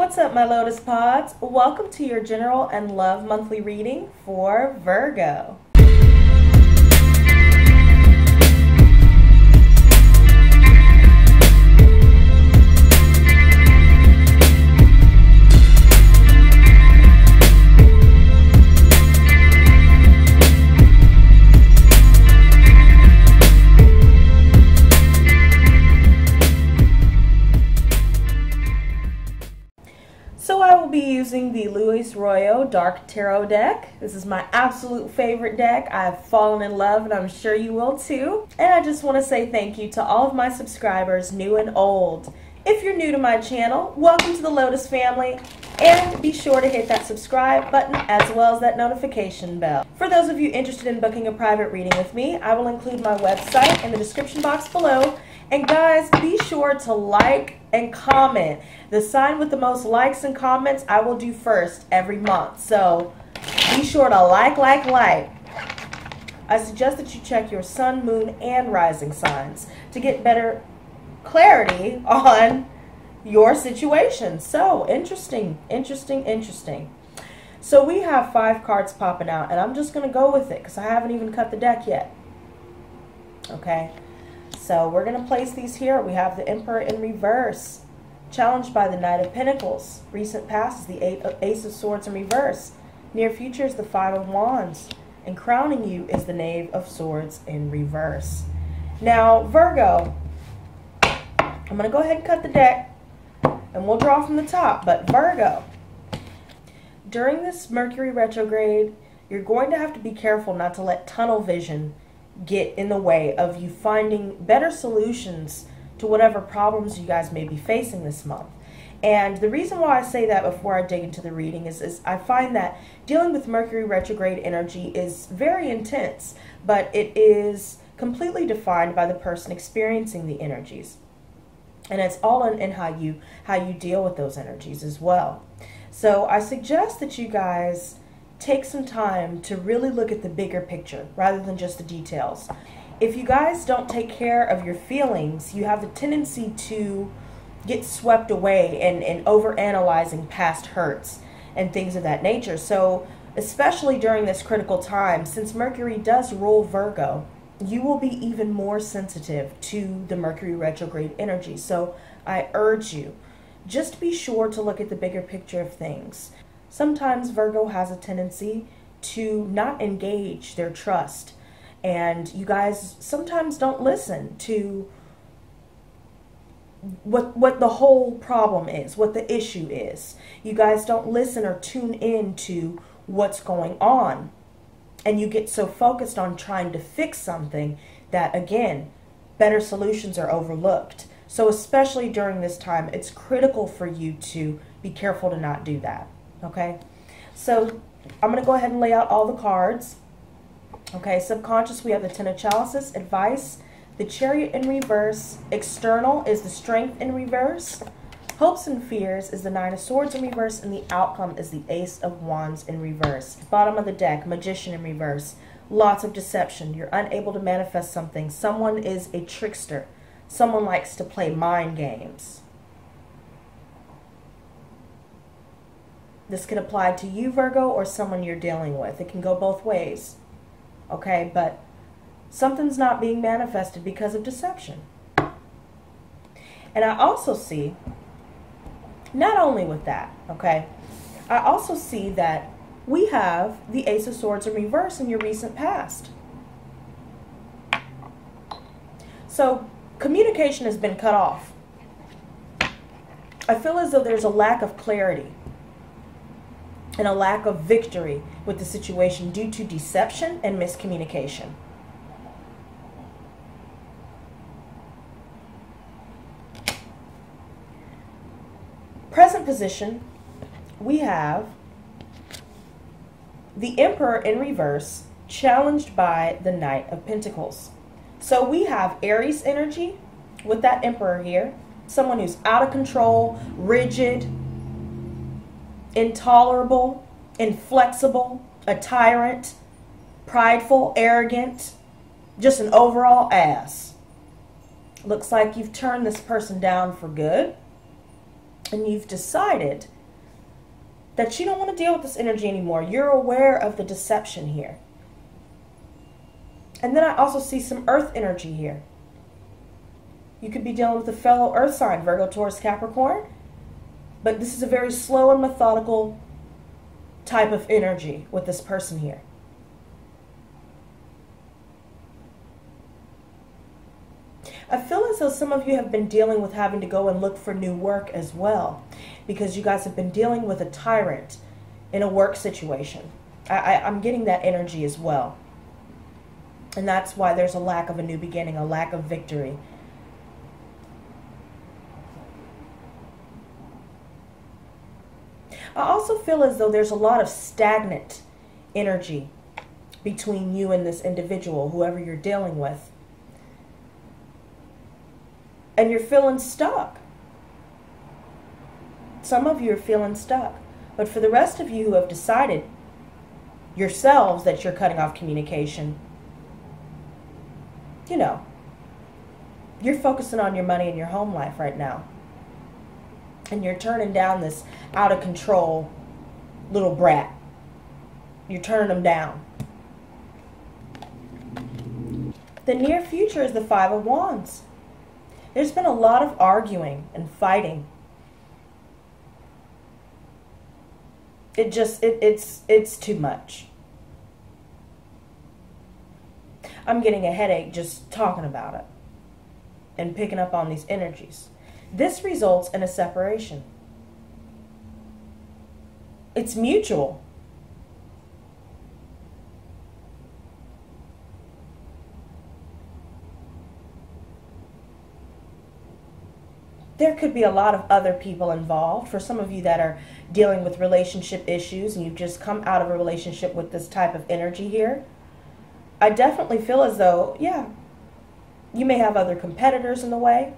What's up, my Lotus Pods? Welcome to your general and love monthly reading for Virgo. So I will be using the Royo Dark Tarot deck. This is my absolute favorite deck. I've fallen in love and I'm sure you will too. And I just want to say thank you to all of my subscribers, new and old. If you're new to my channel, welcome to the Lotus family. And be sure to hit that subscribe button as well as that notification bell. For those of you interested in booking a private reading with me, I will include my website in the description box below. And guys, be sure to like and comment. The sign with the most likes and comments I will do first every month. So be sure to like. I suggest that you check your sun, moon, and rising signs to get better clarity on your situation. So interesting. So we have 5 cards popping out, and I'm just going to go with it because I haven't even cut the deck yet. Okay. So we're going to place these here. We have the Emperor in reverse, challenged by the Knight of Pentacles. Recent past is the Ace of Swords in reverse. Near future is the Five of Wands. And crowning you is the Knave of Swords in reverse. Now, Virgo, I'm going to go ahead and cut the deck, and we'll draw from the top. But Virgo, during this Mercury retrograde, you're going to have to be careful not to let tunnel vision get in the way of you finding better solutions to whatever problems you guys may be facing this month. And the reason why I say that before I dig into the reading is I find that dealing with Mercury retrograde energy is very intense, but it is completely defined by the person experiencing the energies. And it's all in how you deal with those energies as well. So I suggest that you guys take some time to really look at the bigger picture rather than just the details. If you guys don't take care of your feelings, you have the tendency to get swept away and overanalyzing past hurts and things of that nature. So especially during this critical time, since Mercury does rule Virgo, you will be even more sensitive to the Mercury retrograde energy. So I urge you, just be sure to look at the bigger picture of things. Sometimes Virgo has a tendency to not engage their trust, and you guys sometimes don't listen to what the whole problem is, what the issue is. You guys don't listen or tune in to what's going on, and you get so focused on trying to fix something that, again, better solutions are overlooked. So especially during this time, it's critical for you to be careful to not do that. Okay, so I'm going to go ahead and lay out all the cards. Okay, subconscious, we have the Ten of Chalices, advice, the Chariot in reverse, external is the Strength in reverse, hopes and fears is the Nine of Swords in reverse, and the outcome is the Ace of Wands in reverse. Bottom of the deck, Magician in reverse, lots of deception, you're unable to manifest something, someone is a trickster, someone likes to play mind games. This could apply to you, Virgo, or someone you're dealing with. It can go both ways. Okay, but something's not being manifested because of deception. And I also see, not only with that, okay, I also see that we have the Ace of Swords in reverse in your recent past. So communication has been cut off. I feel as though there's a lack of clarity and a lack of victory with the situation due to deception and miscommunication. Present position, we have the Emperor in reverse, challenged by the Knight of Pentacles. So we have Aries energy with that Emperor here, someone who's out of control, rigid, intolerable, inflexible, a tyrant, prideful, arrogant, just an overall ass. Looks like you've turned this person down for good. And you've decided that you don't want to deal with this energy anymore. You're aware of the deception here. And then I also see some earth energy here. You could be dealing with a fellow earth sign, Virgo, Taurus, Capricorn. But this is a very slow and methodical type of energy with this person here. I feel as though some of you have been dealing with having to go and look for new work as well, because you guys have been dealing with a tyrant in a work situation. I'm getting that energy as well. And that's why there's a lack of a new beginning, a lack of victory. I also feel as though there's a lot of stagnant energy between you and this individual, whoever you're dealing with. And you're feeling stuck. Some of you are feeling stuck. But for the rest of you who have decided yourselves that you're cutting off communication, you know, you're focusing on your money and your home life right now. And you're turning down this out of control little brat. You're turning them down. The near future is the Five of Wands. There's been a lot of arguing and fighting. It's too much. I'm getting a headache just talking about it and picking up on these energies. This results in a separation. It's mutual. There could be a lot of other people involved. For some of you that are dealing with relationship issues and you've just come out of a relationship with this type of energy here, I definitely feel as though, yeah, you may have other competitors in the way,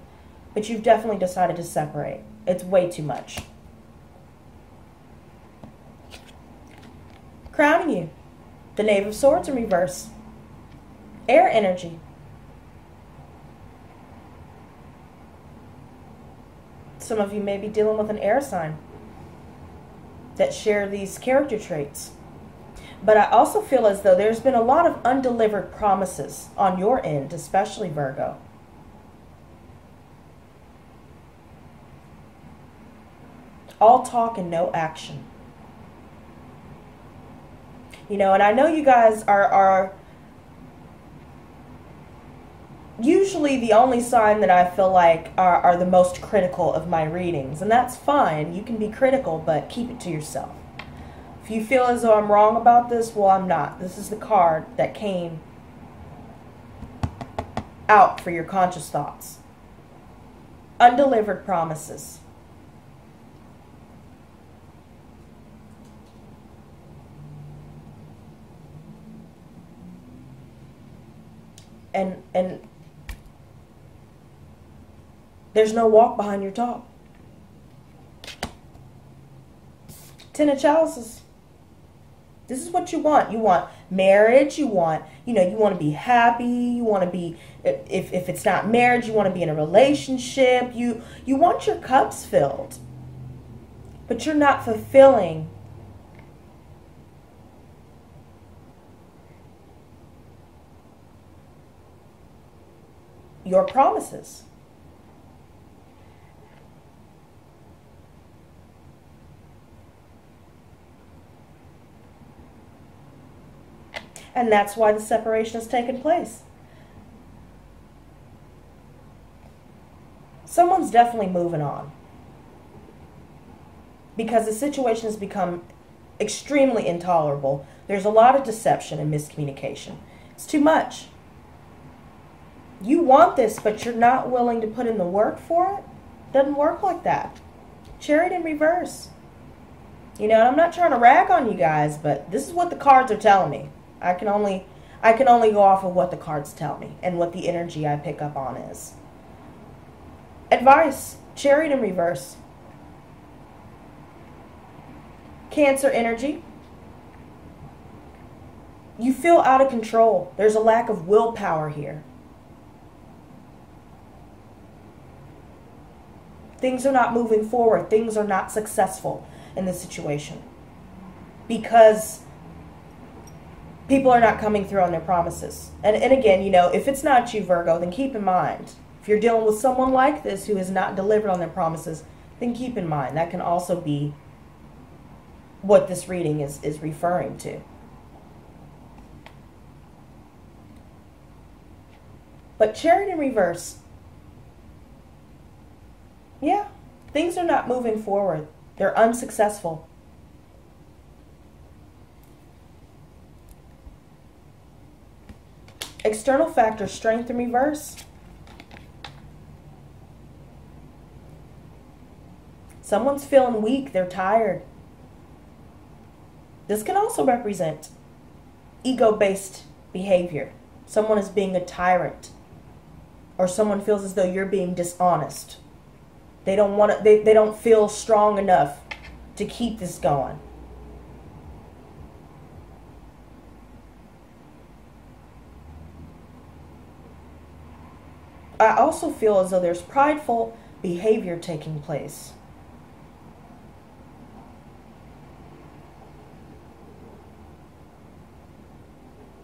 but you've definitely decided to separate. It's way too much. Crowning you, the Knave of Swords in reverse. Air energy. Some of you may be dealing with an air sign that share these character traits. But I also feel as though there's been a lot of undelivered promises on your end, especially Virgo. All talk and no action. You know, and I know you guys are usually the only sign that I feel like are the most critical of my readings. And that's fine. You can be critical, but keep it to yourself. If you feel as though I'm wrong about this, well, I'm not. This is the card that came out for your conscious thoughts. Undelivered promises. And there's no walk behind your talk. Ten of Chalices. This is what you want. You want marriage. You want, you want to be happy. You want to be, if it's not marriage, you want to be in a relationship. You want your cups filled. But you're not fulfilling your promises. And that's why the separation has taken place. Someone's definitely moving on. Because the situation has become extremely intolerable. There's a lot of deception and miscommunication. It's too much. You want this, but you're not willing to put in the work for it? Doesn't work like that. Chariot in reverse. And I'm not trying to rag on you guys, but this is what the cards are telling me. I can only go off of what the cards tell me and what the energy I pick up on is. Advice, Chariot in reverse. Cancer energy. You feel out of control. There's a lack of willpower here. Things are not moving forward. Things are not successful in this situation because people are not coming through on their promises. And again, you know, if it's not you, Virgo, then keep in mind, if you're dealing with someone like this who has not delivered on their promises, then keep in mind that can also be what this reading is referring to. But Chariot in reverse, yeah, things are not moving forward. They're unsuccessful. External factor, Strength in reverse. Someone's feeling weak. They're tired. This can also represent ego-based behavior. Someone is being a tyrant, or someone feels as though you're being dishonest. They don't want to. They don't feel strong enough to keep this going. I also feel as though there's prideful behavior taking place.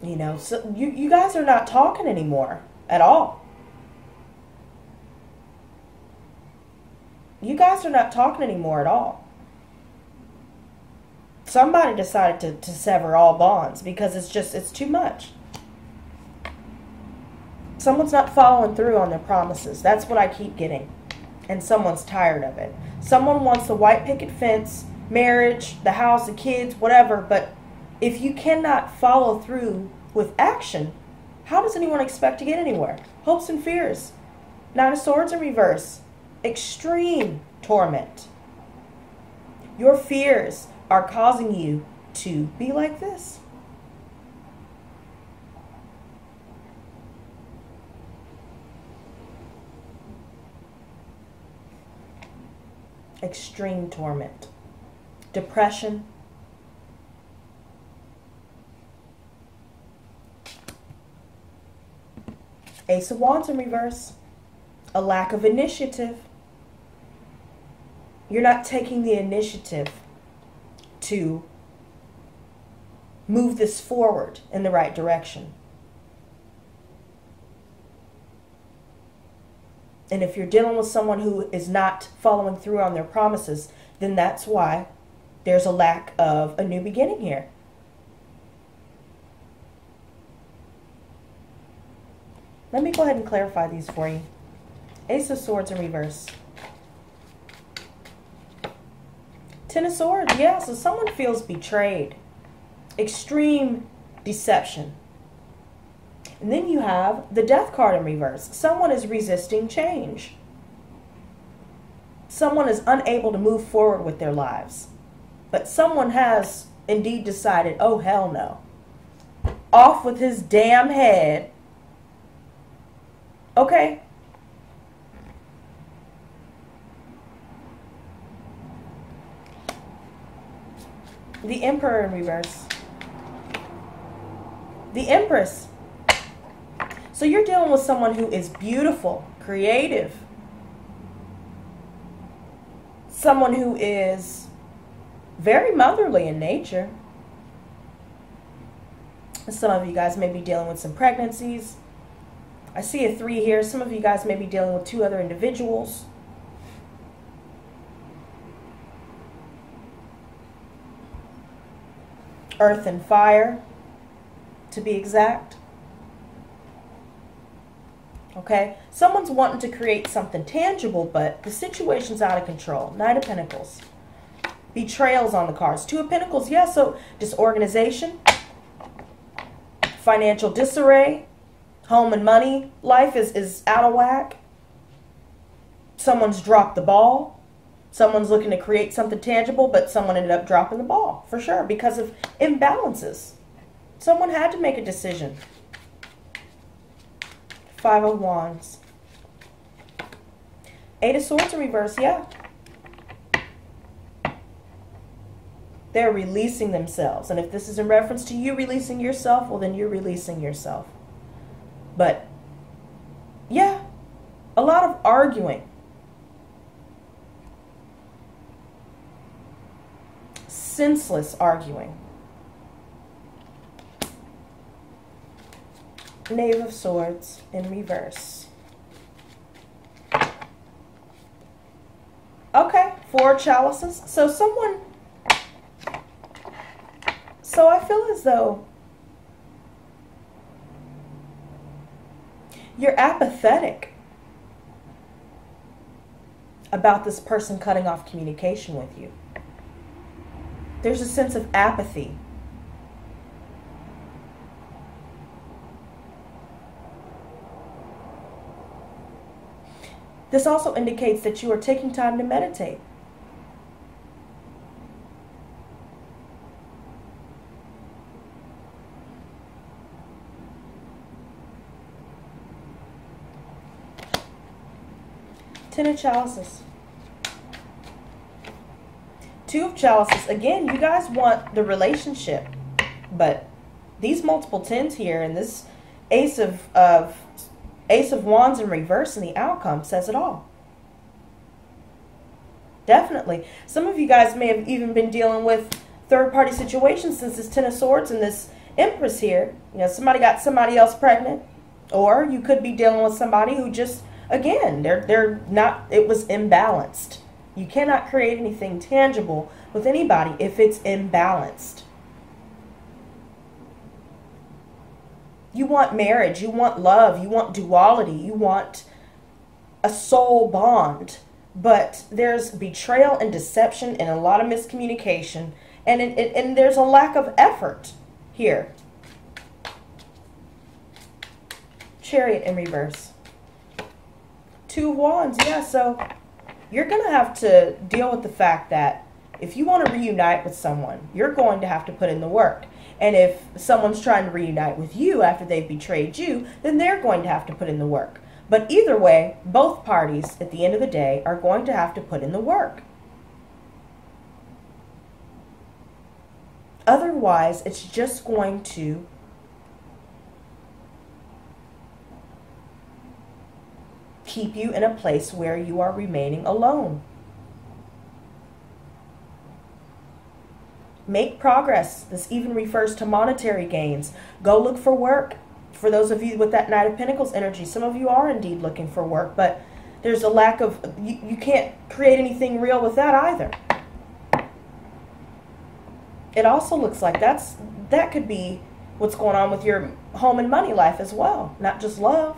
You know, so you guys are not talking anymore at all. You guys are not talking anymore at all. Somebody decided to sever all bonds because it's too much. Someone's not following through on their promises. That's what I keep getting. And someone's tired of it. Someone wants the white picket fence, marriage, the house, the kids, whatever. But if you cannot follow through with action, how does anyone expect to get anywhere? Hopes and fears. Nine of Swords in reverse. Extreme torment. Your fears are causing you to be like this. Extreme torment. Depression. Ace of Wands in reverse. A lack of initiative. You're not taking the initiative to move this forward in the right direction. And if you're dealing with someone who is not following through on their promises, then that's why there's a lack of a new beginning here. Let me go ahead and clarify these for you. Ace of Swords in reverse. Ten of Swords, yeah, so someone feels betrayed. Extreme deception. And then you have the Death card in reverse. Someone is resisting change. Someone is unable to move forward with their lives. But someone has indeed decided, oh, hell no. Off with his damn head. Okay. The Emperor in reverse. The Empress. So you're dealing with someone who is beautiful, creative. Someone who is very motherly in nature. Some of you guys may be dealing with some pregnancies. I see a 3 here. Some of you guys may be dealing with 2 other individuals. Earth and fire, to be exact. Okay? Someone's wanting to create something tangible, but the situation's out of control. Knight of Pentacles. Betrayals on the cards. 2 of Pentacles, yeah, so disorganization. Financial disarray. Home and money life is out of whack. Someone's dropped the ball. Someone's looking to create something tangible, but someone ended up dropping the ball, for sure, because of imbalances. Someone had to make a decision. 5 of Wands. 8 of Swords in reverse, yeah. They're releasing themselves. And if this is in reference to you releasing yourself, well, then you're releasing yourself. But, yeah, a lot of arguing. senseless arguing. Knave of Swords in reverse. Okay, 4 chalices. So I feel as though you're apathetic about this person cutting off communication with you. There's a sense of apathy. This also indicates that you are taking time to meditate. Ten of Chalices. 2 of Chalices. Again, you guys want the relationship, but these multiple 10s here and this Ace of Wands in reverse and the outcome says it all. Definitely. Some of you guys may have even been dealing with third-party situations since this 10 of Swords and this Empress here. You know, somebody got somebody else pregnant, or you could be dealing with somebody who just, again, they're not, it was imbalanced. You cannot create anything tangible with anybody if it's imbalanced. You want marriage, you want love, you want duality, you want a soul bond. But there's betrayal and deception and a lot of miscommunication. And there's a lack of effort here. Chariot in reverse. 2 of Wands, yeah, so you're going to have to deal with the fact that if you want to reunite with someone, you're going to have to put in the work. And if someone's trying to reunite with you after they've betrayed you, then they're going to have to put in the work. But either way, both parties at the end of the day are going to have to put in the work. Otherwise, it's just going to keep you in a place where you are remaining alone. Make progress. This even refers to monetary gains. Go look for work. For those of you with that Knight of Pentacles energy, some of you are indeed looking for work, but there's a lack of, you can't create anything real with that either. It also looks like that could be what's going on with your home and money life as well, not just love.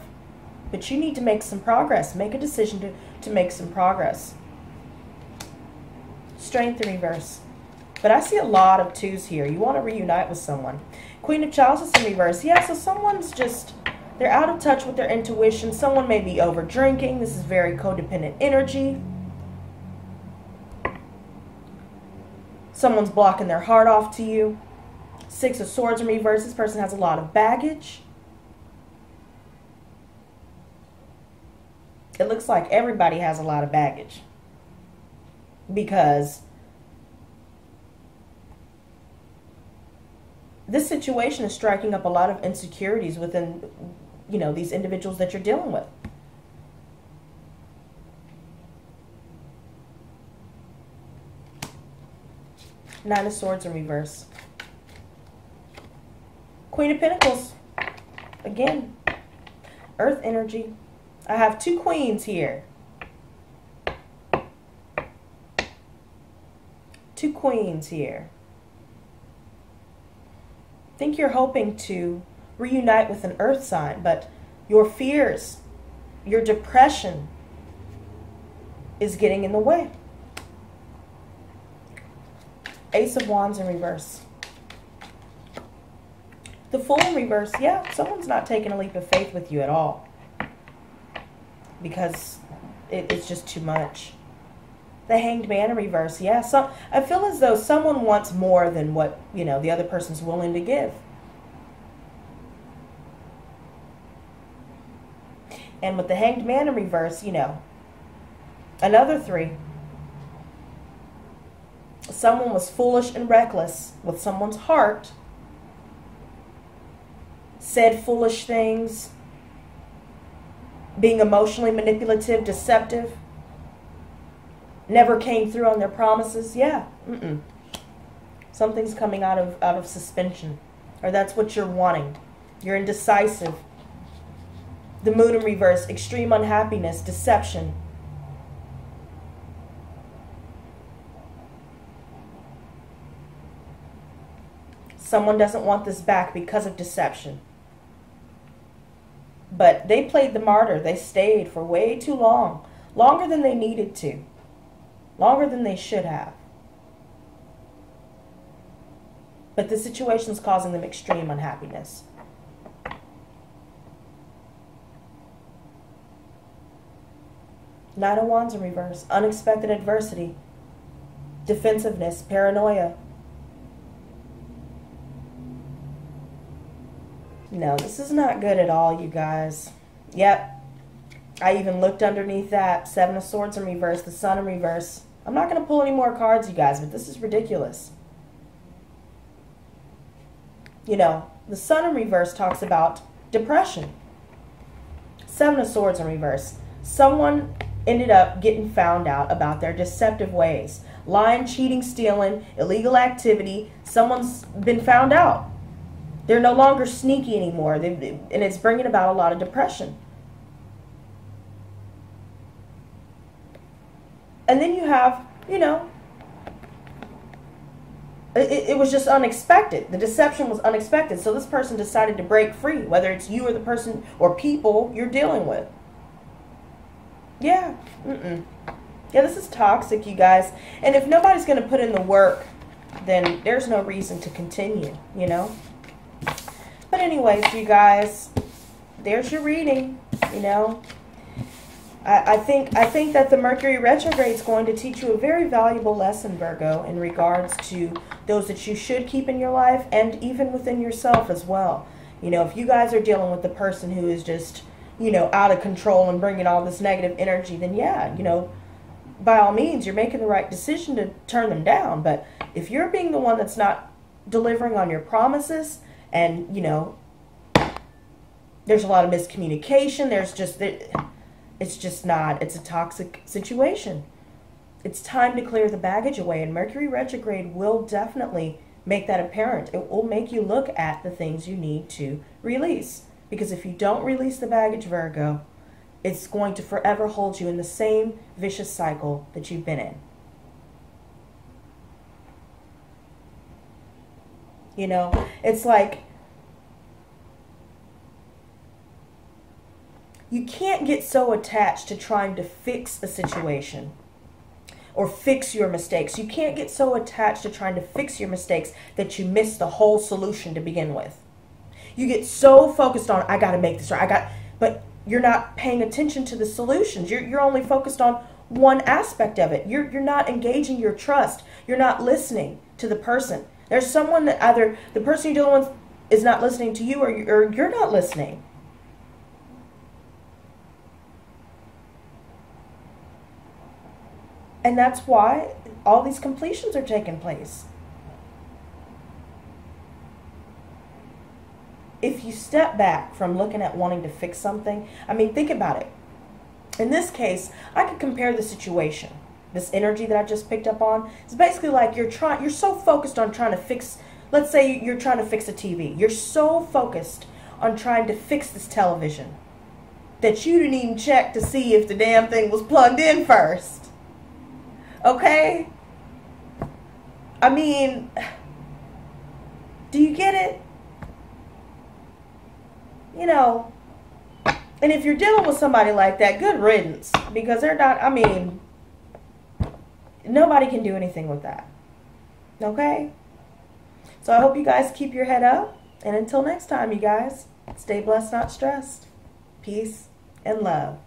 But you need to make some progress. Make a decision to make some progress. Strength in reverse. But I see a lot of 2s here. You want to reunite with someone. Queen of Chalices in reverse. Yeah, so someone's just, they're out of touch with their intuition. Someone may be over drinking. This is very codependent energy. Someone's blocking their heart off to you. 6 of Swords in reverse. This person has a lot of baggage. It looks like everybody has a lot of baggage. Because this situation is striking up a lot of insecurities within, you know, these individuals that you're dealing with. Nine of Swords in reverse. Queen of Pentacles. Again, Earth energy. I have 2 queens here. 2 queens here. I think you're hoping to reunite with an earth sign, but your fears, your depression is getting in the way. Ace of Wands in reverse. The Fool in reverse. Yeah, someone's not taking a leap of faith with you at all. Because it's just too much. The Hanged Man in reverse. Yeah, so I feel as though someone wants more than what, you know, the other person's willing to give. And with the Hanged Man in reverse, you know, another 3. Someone was foolish and reckless with someone's heart. Said foolish things. Being emotionally manipulative, deceptive. Never came through on their promises. Yeah. Something's coming out of suspension. Or that's what you're wanting. You're indecisive. The moon in reverse, extreme unhappiness, deception. Someone doesn't want this back because of deception. But they played the martyr. They stayed for way too long. Longer than they needed to. Longer than they should have. But the situation is causing them extreme unhappiness. Knight of Wands in reverse. Unexpected adversity. Defensiveness. Paranoia. No, this is not good at all, you guys. Yep. I even looked underneath that. Seven of Swords in reverse. The Sun in reverse. I'm not going to pull any more cards, you guys, but this is ridiculous. You know, the Sun in reverse talks about depression. Seven of Swords in reverse. Someone ended up getting found out about their deceptive ways. Lying, cheating, stealing, illegal activity. Someone's been found out. They're no longer sneaky anymore, and it's bringing about a lot of depression. And then you have, you know, it was just unexpected. The deception was unexpected. So this person decided to break free, whether it's you or the person or people you're dealing with. Yeah. Yeah, this is toxic, you guys. And if nobody's going to put in the work, then there's no reason to continue, you know. But anyways, you guys, there's your reading, you know. I think that the Mercury retrograde is going to teach you a very valuable lesson, Virgo, in regards to those that you should keep in your life and even within yourself as well. You know, if you guys are dealing with the person who is just, you know, out of control and bringing all this negative energy, then yeah, you know, by all means, you're making the right decision to turn them down. But if you're being the one that's not delivering on your promises, and, you know, there's a lot of miscommunication. It's just not. It's a toxic situation. It's time to clear the baggage away. And Mercury retrograde will definitely make that apparent. It will make you look at the things you need to release. Because if you don't release the baggage, Virgo, it's going to forever hold you in the same vicious cycle that you've been in. You know, it's like you can't get so attached to trying to fix a situation or fix your mistakes. You can't get so attached to trying to fix your mistakes that you miss the whole solution to begin with. You get so focused on, I got to make this right, but you're not paying attention to the solutions. You're only focused on one aspect of it. You're not engaging your trust. You're not listening to the person. There's someone that either the person you're dealing with is not listening to you or you're not listening. And that's why all these completions are taking place. If you step back from looking at wanting to fix something, I mean, think about it. In this case, I could compare the situation. This energy that I just picked up on is basically like you're so focused on trying to fix, let's say you're trying to fix a TV. You're so focused on trying to fix this television that you didn't even check to see if the damn thing was plugged in first. Okay? I mean, do you get it? You know, and if you're dealing with somebody like that, good riddance. Because they're not, I mean, nobody can do anything with that. Okay? So I hope you guys keep your head up. And until next time, you guys, stay blessed, not stressed. Peace and love.